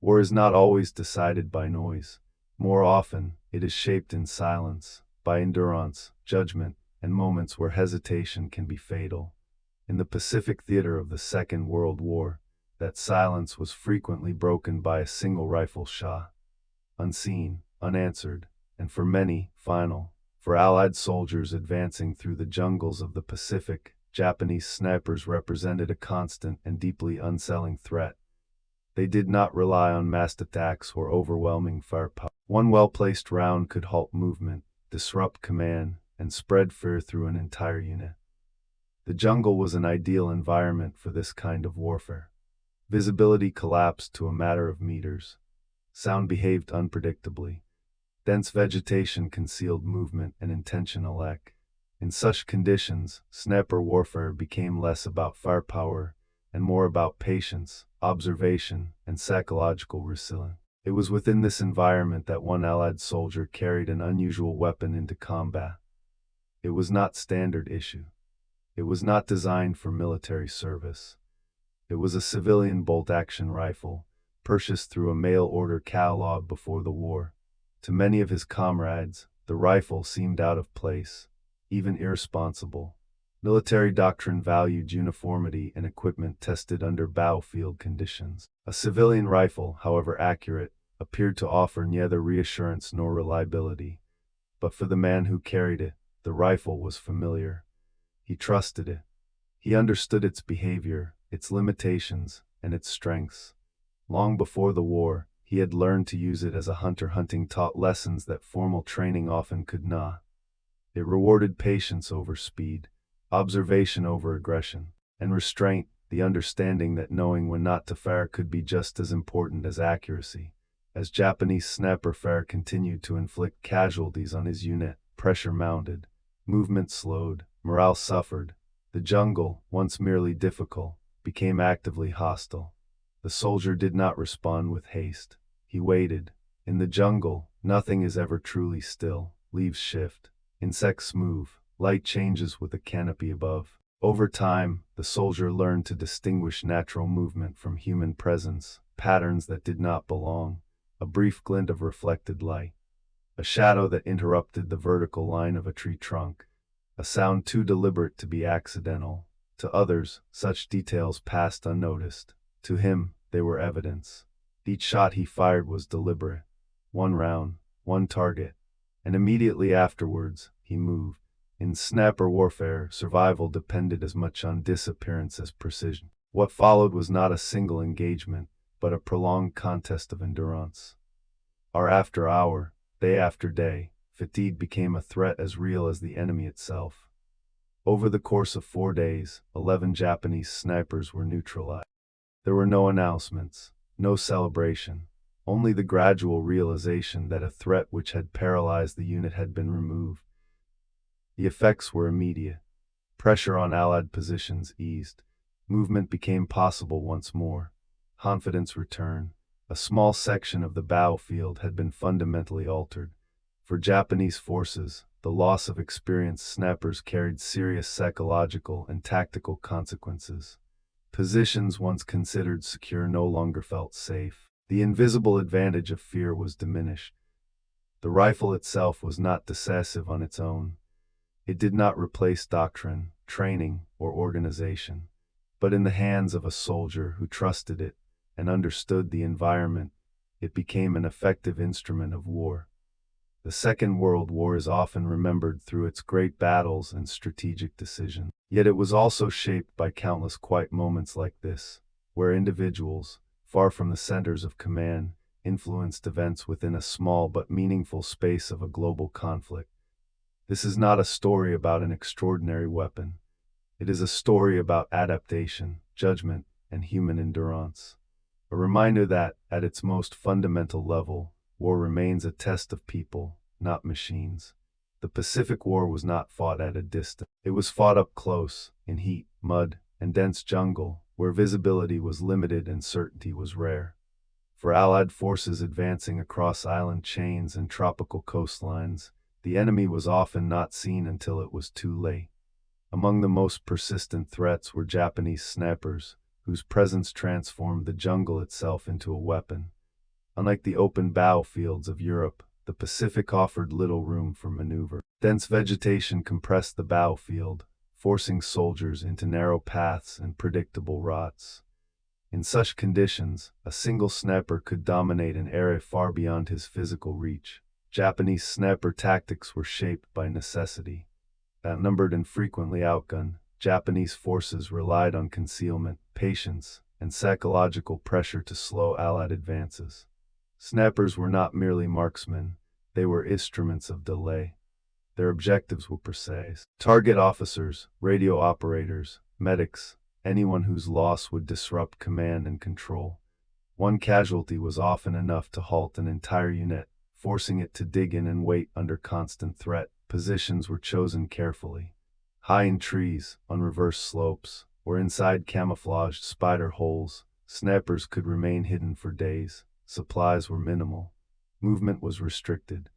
War is not always decided by noise. More often, it is shaped in silence, by endurance, judgment, and moments where hesitation can be fatal. In the Pacific theater of the Second World War, that silence was frequently broken by a single rifle shot. Unseen, unanswered, and for many, final. For Allied soldiers advancing through the jungles of the Pacific, Japanese snipers represented a constant and deeply unsettling threat. They did not rely on massed attacks or overwhelming firepower. One well-placed round could halt movement, disrupt command, and spread fear through an entire unit. The jungle was an ideal environment for this kind of warfare. Visibility collapsed to a matter of meters. Sound behaved unpredictably. Dense vegetation concealed movement and intentional act. In such conditions, sniper warfare became less about firepower and more about patience, observation, and psychological resilience. It was within this environment that one Allied soldier carried an unusual weapon into combat. It was not standard issue. It was not designed for military service. It was a civilian bolt-action rifle, purchased through a mail-order catalog before the war. To many of his comrades, the rifle seemed out of place, even irresponsible. Military doctrine valued uniformity and equipment tested under battlefield conditions. A civilian rifle, however accurate, appeared to offer neither reassurance nor reliability. But for the man who carried it, the rifle was familiar. He trusted it. He understood its behavior, its limitations, and its strengths. Long before the war, he had learned to use it as a hunter hunting taught lessons that formal training often could not. It rewarded patience over speed, observation over aggression, and restraint, the understanding that knowing when not to fire could be just as important as accuracy. As Japanese sniper fire continued to inflict casualties on his unit, pressure mounted, movement slowed, morale suffered. The jungle, once merely difficult, became actively hostile. The soldier did not respond with haste. He waited. In the jungle, nothing is ever truly still. Leaves shift. Insects move. Light changes with the canopy above. Over time, the soldier learned to distinguish natural movement from human presence, patterns that did not belong, a brief glint of reflected light, a shadow that interrupted the vertical line of a tree trunk, a sound too deliberate to be accidental. To others, such details passed unnoticed. To him, they were evidence. Each shot he fired was deliberate. One round, one target, and immediately afterwards, he moved. In sniper warfare, survival depended as much on disappearance as precision. What followed was not a single engagement, but a prolonged contest of endurance. Hour after hour, day after day, fatigue became a threat as real as the enemy itself. Over the course of 4 days, 11 Japanese snipers were neutralized. There were no announcements, no celebration, only the gradual realization that a threat which had paralyzed the unit had been removed. The effects were immediate. Pressure on Allied positions eased. Movement became possible once more. Confidence returned. A small section of the battlefield had been fundamentally altered. For Japanese forces, the loss of experienced snipers carried serious psychological and tactical consequences. Positions once considered secure no longer felt safe. The invisible advantage of fear was diminished. The rifle itself was not decisive on its own. It did not replace doctrine, training, or organization. But in the hands of a soldier who trusted it and understood the environment, it became an effective instrument of war. The Second World War is often remembered through its great battles and strategic decisions. Yet it was also shaped by countless quiet moments like this, where individuals, far from the centers of command, influenced events within a small but meaningful space of a global conflict. This is not a story about an extraordinary weapon. It is a story about adaptation, judgment, and human endurance. A reminder that, at its most fundamental level, war remains a test of people, not machines. The Pacific War was not fought at a distance. It was fought up close, in heat, mud, and dense jungle, where visibility was limited and certainty was rare. For Allied forces advancing across island chains and tropical coastlines, the enemy was often not seen until it was too late. Among the most persistent threats were Japanese snipers, whose presence transformed the jungle itself into a weapon. Unlike the open battlefields of Europe, the Pacific offered little room for maneuver. Dense vegetation compressed the battlefield, forcing soldiers into narrow paths and predictable routes. In such conditions, a single sniper could dominate an area far beyond his physical reach. Japanese sniper tactics were shaped by necessity. Outnumbered and frequently outgunned, Japanese forces relied on concealment, patience, and psychological pressure to slow Allied advances. Snipers were not merely marksmen, they were instruments of delay. Their objectives were precise. Target officers, radio operators, medics, anyone whose loss would disrupt command and control. One casualty was often enough to halt an entire unit, forcing it to dig in and wait under constant threat. Positions were chosen carefully. High in trees, on reverse slopes, or inside camouflaged spider holes, snipers could remain hidden for days. Supplies were minimal. Movement was restricted.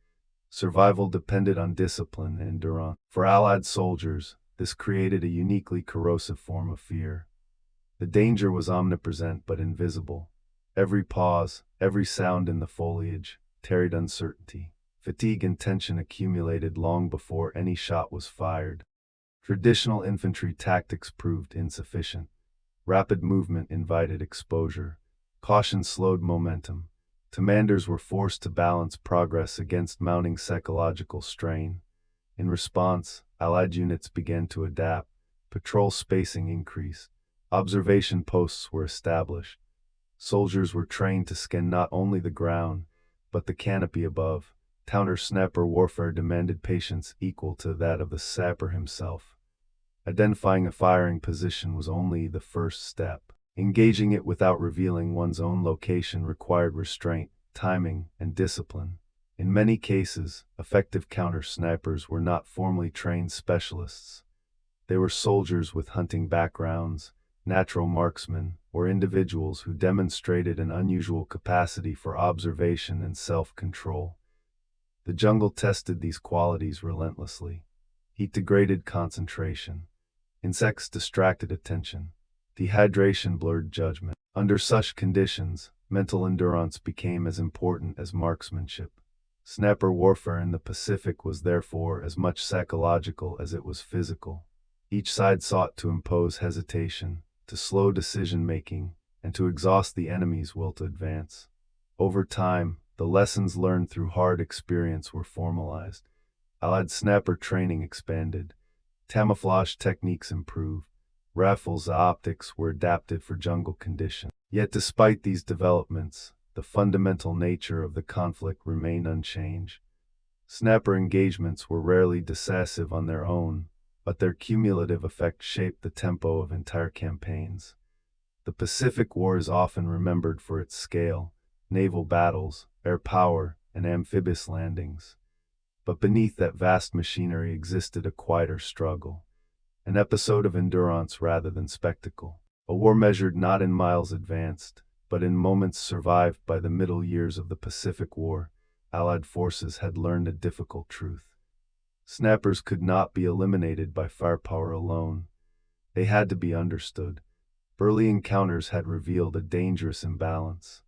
Survival depended on discipline and endurance. For Allied soldiers, this created a uniquely corrosive form of fear. The danger was omnipresent but invisible. Every pause, every sound in the foliage, carried uncertainty. Fatigue and tension accumulated long before any shot was fired. Traditional infantry tactics proved insufficient. Rapid movement invited exposure. Caution slowed momentum. Commanders were forced to balance progress against mounting psychological strain. In response, Allied units began to adapt. Patrol spacing increased. Observation posts were established. Soldiers were trained to scan not only the ground, but the canopy above. Counter-sniper warfare demanded patience equal to that of the sapper himself. Identifying a firing position was only the first step. Engaging it without revealing one's own location required restraint, timing, and discipline. In many cases, effective counter-snipers were not formally trained specialists. They were soldiers with hunting backgrounds, natural marksmen, or individuals who demonstrated an unusual capacity for observation and self-control. The jungle tested these qualities relentlessly. Heat degraded concentration. Insects distracted attention. Dehydration blurred judgment. Under such conditions, mental endurance became as important as marksmanship. Sniper warfare in the Pacific was therefore as much psychological as it was physical. Each side sought to impose hesitation, to slow decision-making, and to exhaust the enemy's will to advance. Over time, the lessons learned through hard experience were formalized. Allied sniper training expanded. Camouflage techniques improved. Rifles' optics were adapted for jungle conditions. Yet despite these developments, the fundamental nature of the conflict remained unchanged. Sniper engagements were rarely decisive on their own, but their cumulative effect shaped the tempo of entire campaigns. The Pacific War is often remembered for its scale, naval battles, air power, and amphibious landings. But beneath that vast machinery existed a quieter struggle. An episode of endurance rather than spectacle. A war measured not in miles advanced, but in moments survived. By the middle years of the Pacific War, Allied forces had learned a difficult truth. Snipers could not be eliminated by firepower alone. They had to be understood. Early encounters had revealed a dangerous imbalance.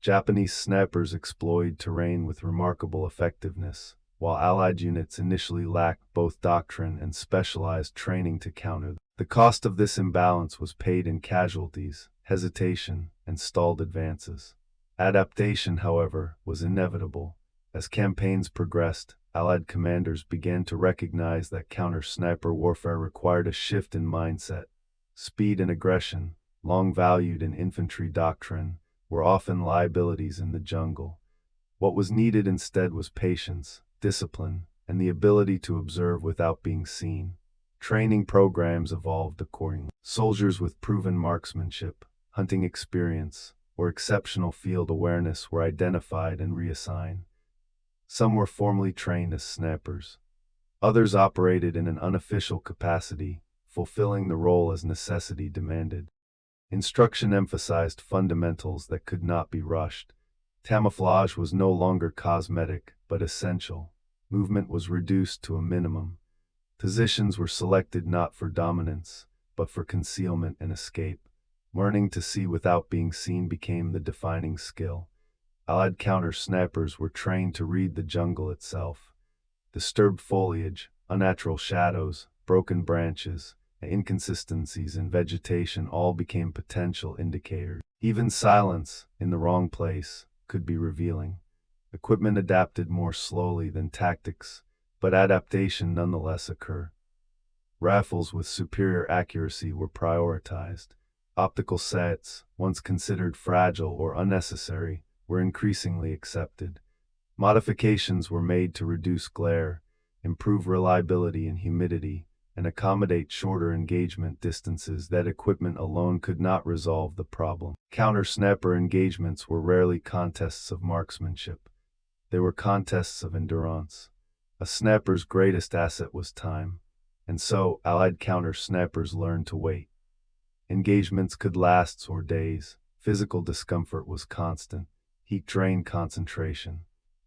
Japanese snipers exploited terrain with remarkable effectiveness, while Allied units initially lacked both doctrine and specialized training to counter them. The cost of this imbalance was paid in casualties, hesitation, and stalled advances. Adaptation, however, was inevitable. As campaigns progressed, Allied commanders began to recognize that counter-sniper warfare required a shift in mindset. Speed and aggression, long valued in infantry doctrine, were often liabilities in the jungle. What was needed instead was patience, discipline, and the ability to observe without being seen. Training programs evolved accordingly. Soldiers with proven marksmanship, hunting experience, or exceptional field awareness were identified and reassigned. Some were formally trained as snipers. Others operated in an unofficial capacity, fulfilling the role as necessity demanded. Instruction emphasized fundamentals that could not be rushed. Camouflage was no longer cosmetic, but essential. Movement was reduced to a minimum. Positions were selected not for dominance, but for concealment and escape. Learning to see without being seen became the defining skill. Allied counter-snappers were trained to read the jungle itself. Disturbed foliage, unnatural shadows, broken branches, and inconsistencies in vegetation all became potential indicators. Even silence, in the wrong place, could be revealing. Equipment adapted more slowly than tactics, but adaptation nonetheless occurred. Rifles with superior accuracy were prioritized. Optical sets, once considered fragile or unnecessary, were increasingly accepted. Modifications were made to reduce glare, improve reliability and humidity, and accommodate shorter engagement distances that equipment alone could not resolve the problem. Counter-snapper engagements were rarely contests of marksmanship. They were contests of endurance. A snapper's greatest asset was time, and so Allied counter-snappers learned to wait. Engagements could last for days. Physical discomfort was constant. Heat drained concentration.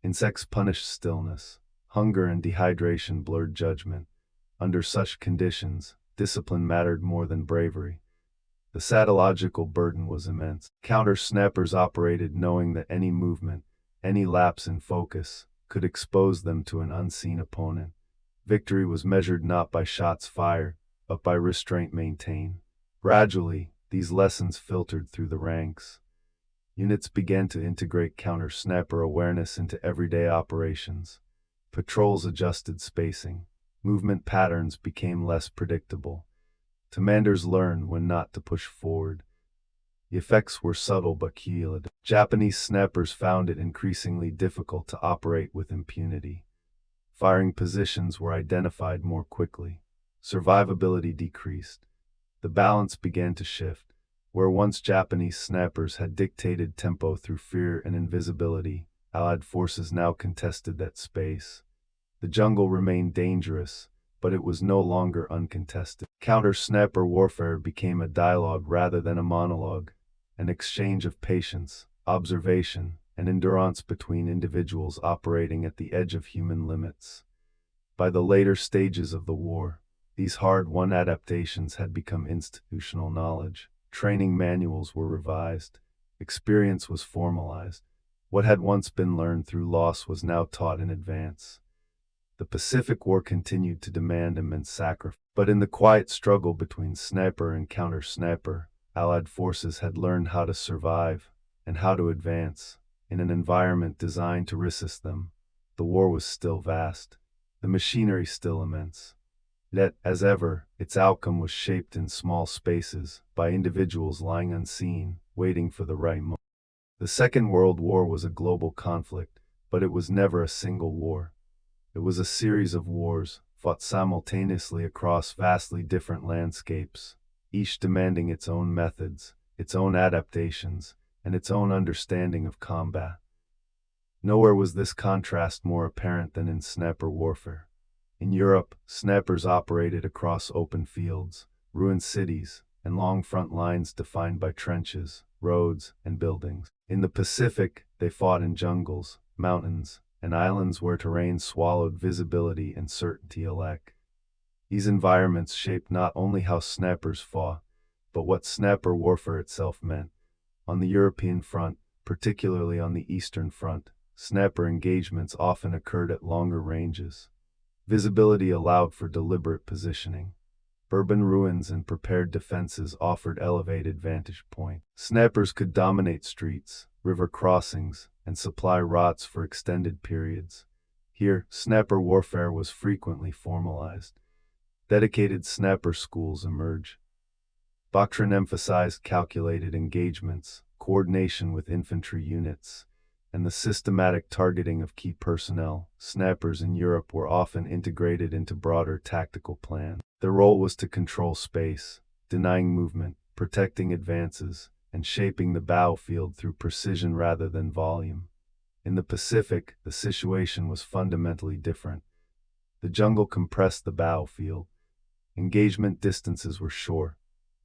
Insects punished stillness. Hunger and dehydration blurred judgment. Under such conditions, discipline mattered more than bravery. The psychological burden was immense. Counter-snappers operated knowing that any movement, any lapse in focus, could expose them to an unseen opponent. Victory was measured not by shots fired, but by restraint maintained. Gradually, these lessons filtered through the ranks. Units began to integrate counter-snapper awareness into everyday operations. Patrols adjusted spacing. Movement patterns became less predictable. Commanders learned when not to push forward. The effects were subtle but cumulative. Japanese snappers found it increasingly difficult to operate with impunity. Firing positions were identified more quickly. Survivability decreased. The balance began to shift. Where once Japanese snappers had dictated tempo through fear and invisibility, Allied forces now contested that space. The jungle remained dangerous, but it was no longer uncontested. Counter-snapper warfare became a dialogue rather than a monologue, an exchange of patience, observation, and endurance between individuals operating at the edge of human limits. By the later stages of the war, these hard-won adaptations had become institutional knowledge. Training manuals were revised. Experience was formalized. What had once been learned through loss was now taught in advance. The Pacific War continued to demand immense sacrifice. But in the quiet struggle between snapper and counter-snapper, Allied forces had learned how to survive and how to advance in an environment designed to resist them. The war was still vast, the machinery still immense. Yet, as ever, its outcome was shaped in small spaces by individuals lying unseen, waiting for the right moment. The Second World War was a global conflict, but it was never a single war. It was a series of wars, fought simultaneously across vastly different landscapes, each demanding its own methods, its own adaptations, and its own understanding of combat. Nowhere was this contrast more apparent than in snapper warfare. In Europe, snappers operated across open fields, ruined cities, and long front lines defined by trenches, roads, and buildings. In the Pacific, they fought in jungles, mountains, and islands where terrain swallowed visibility and certainty alike. These environments shaped not only how snappers fought, but what snapper warfare itself meant. On the European front, particularly on the Eastern Front, snapper engagements often occurred at longer ranges. Visibility allowed for deliberate positioning. Urban ruins and prepared defenses offered elevated vantage points. Snappers could dominate streets, river crossings, and supply routes for extended periods. Here, snapper warfare was frequently formalized. Dedicated snapper schools emerged. Doctrine emphasized calculated engagements, coordination with infantry units, and the systematic targeting of key personnel. Snappers in Europe were often integrated into broader tactical plans. Their role was to control space, denying movement, protecting advances, and shaping the battlefield through precision rather than volume. In the Pacific, the situation was fundamentally different. The jungle compressed the battlefield. Engagement distances were short.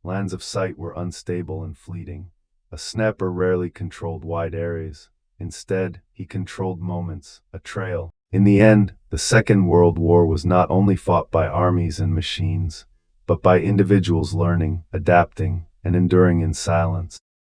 Lines of sight were unstable and fleeting. A snapper rarely controlled wide areas. Instead, he controlled moments, a trail. In the end, the Second World War was not only fought by armies and machines, but by individuals learning, adapting, and enduring in silence.